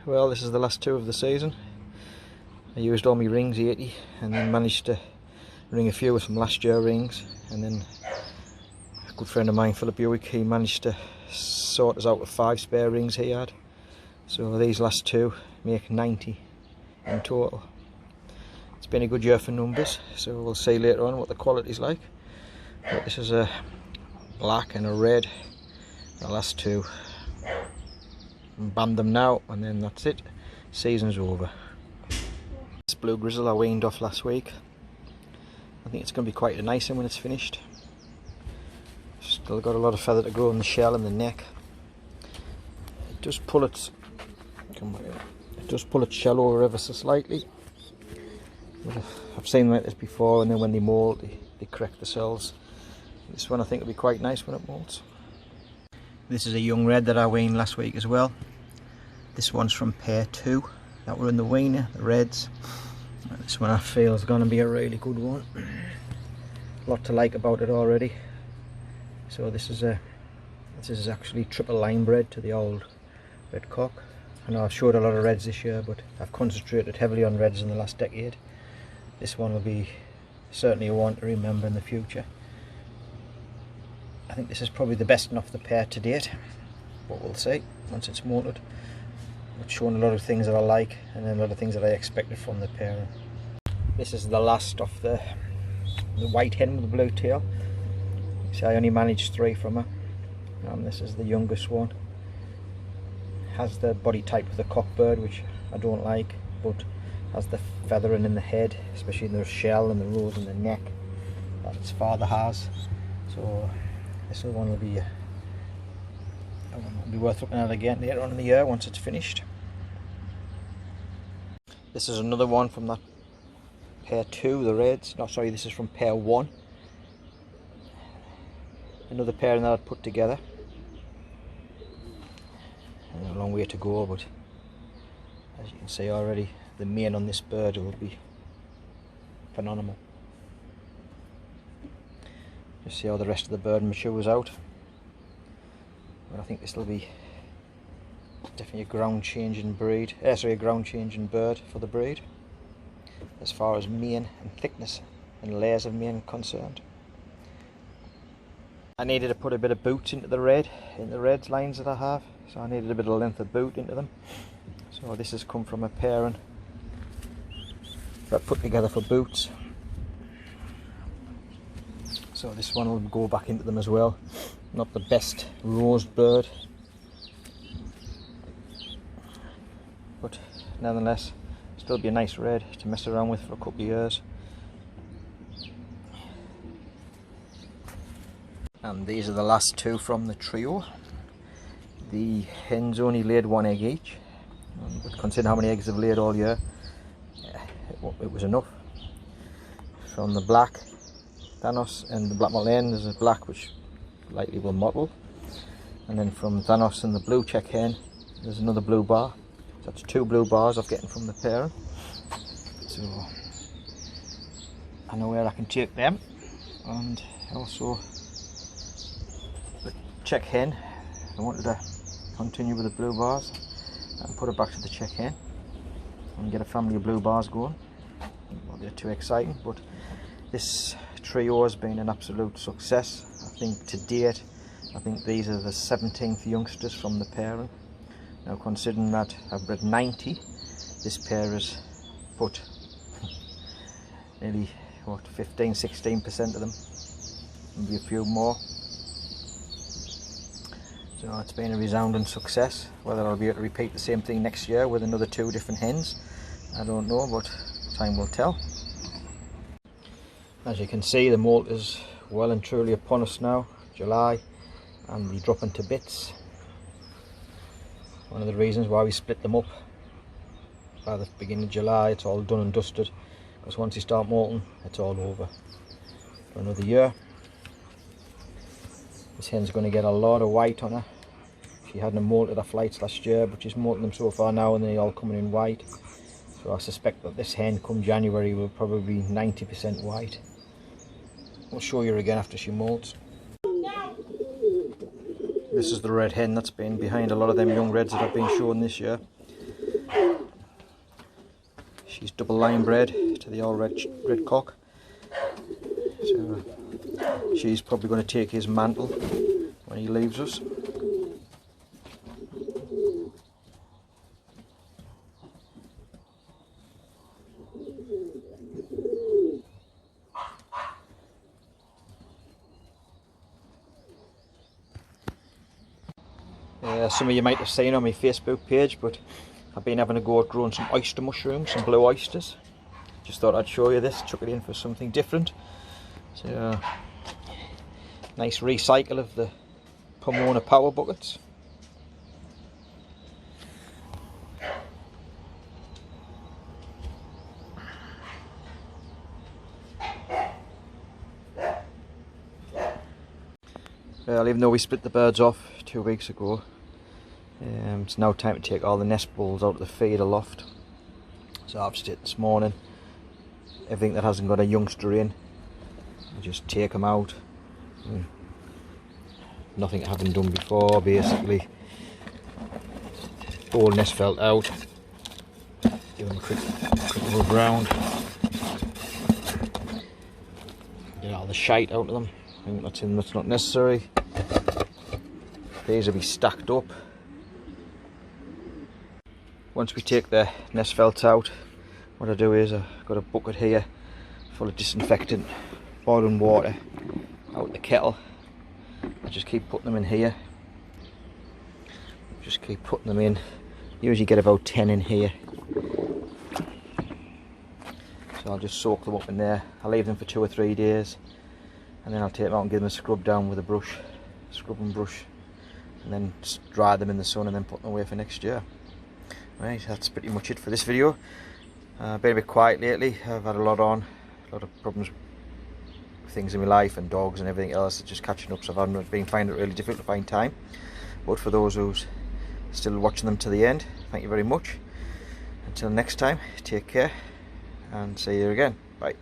Well, this is the last two of the season. I used all my rings 80 and then managed to ring a few with some last year rings, and then a good friend of mine, Philip Hewick, he managed to sort us out with 5 spare rings he had. So these last two make 90 in total. It's been a good year for numbers, so we'll see later on what the quality's like. But this is a black and a red, the last two. Band them now and then that's it, season's over. This blue Grizzle I weaned off last week. I think it's going to be quite a nice one when it's finished. Still got a lot of feather to grow in the shell and the neck. It does pull its shell over ever so slightly. I've seen them like this before, and then when they moult they correct themselves. This one I think will be quite nice when it moults. This is a young red that I weaned last week as well. This one's from pair 2 that were in the weaner, the reds. This one I feel is going to be a really good one. A lot to like about it already. So this is actually triple line bred to the old red cock. I know I've showed a lot of reds this year, but I've concentrated heavily on reds in the last decade. This one will be certainly a one to remember in the future. I think this is probably the best one off the pair to date, but we'll see once it's molted. It's shown a lot of things that I like, and then a lot of things that I expected from the pair. This is the last of the white hen with the blue tail. See, I only managed 3 from her, and this is the youngest one. Has the body type of the cockbird, which I don't like, but has the feathering in the head, especially in the shell and the rows in the neck that its father has. So this one will be worth looking at again later on in the year once it's finished. This is another one from that pair 2, the reds. No, sorry, this is from pair 1. Another pair that I'd put together. And a long way to go, but as you can see already, the mane on this bird will be phenomenal. Just see how the rest of the bird matures out. But I think this will be definitely a ground changing breed. A ground changing bird for the breed, as far as mane and thickness and layers of mane concerned. I needed to put a bit of boots into the reds lines that I have, so I needed a bit of length of boot into them. So this has come from a pairing that I put together for boots. So this one will go back into them as well. Not the best rosed bird, but nevertheless still be a nice red to mess around with for a couple of years. And these are the last 2 from the trio. The hens only laid 1 egg each, but considering how many eggs they've laid all year, it was enough. From the black Thanos and the black mottled hen, there's a black which likely will mottle, and then from Thanos and the blue check hen there's another blue bar. So that's 2 blue bars I've getting from the pairing. So I know where I can take them, and also the check hen, I wanted to continue with the blue bars and put it back to the check hen and get a family of blue bars going. Well, they're too exciting, but this trio has been an absolute success. I think to date, I think these are the 17th youngsters from the pairing. Now considering that I've bred 90, this pair has put nearly 15-16% of them, maybe a few more. So it's been a resounding success. Whether I'll be able to repeat the same thing next year with another 2 different hens, I don't know, but time will tell. As you can see, the molt is well and truly upon us now, July, and they drop into bits. One of the reasons why we split them up by the beginning of July, it's all done and dusted, because once you start molting, it's all over for another year. This hen's going to get a lot of white on her. She hadn't molted her flights last year, but she's molted them so far now and they're all coming in white. So I suspect that this hen come January will probably be 90% white. I'll show you again after she molts. This is the red hen that's been behind a lot of them young reds that I've been showing this year. She's double line bred to the old red cock, so she's probably going to take his mantle when he leaves us. Some of you might have seen on my Facebook page, but I've been having a go at growing some oyster mushrooms, some blue oysters. Just thought I'd show you this, chuck it in for something different. So, nice recycle of the Pomona power buckets. Well, even though we split the birds off 2 weeks ago, it's now time to take all the nest balls out of the feeder loft. So I've just this morning, everything that hasn't got a youngster in, I just take them out. Nothing I haven't done before, basically. All nest felt out. Give them a quick rub round. Get all the shite out of them. I think that's not necessary. These will be stacked up. Once we take the nest felt out, what I do is I've got a bucket here full of disinfectant, boiling water out the kettle. I just keep putting them in here. Just keep putting them in. Usually get about 10 in here. So I'll just soak them up in there. I'll leave them for 2 or 3 days, and then I'll take them out and give them a scrub down with a brush, scrub and brush, and then dry them in the sun and then put them away for next year. Right, that's pretty much it for this video. Been a bit quiet lately. I've had a lot on, a lot of problems with things in my life and dogs and everything else. It's just catching up, so I've been finding it really difficult to find time. But for those who's still watching them to the end, thank you very much. Until next time, take care and see you again. Bye.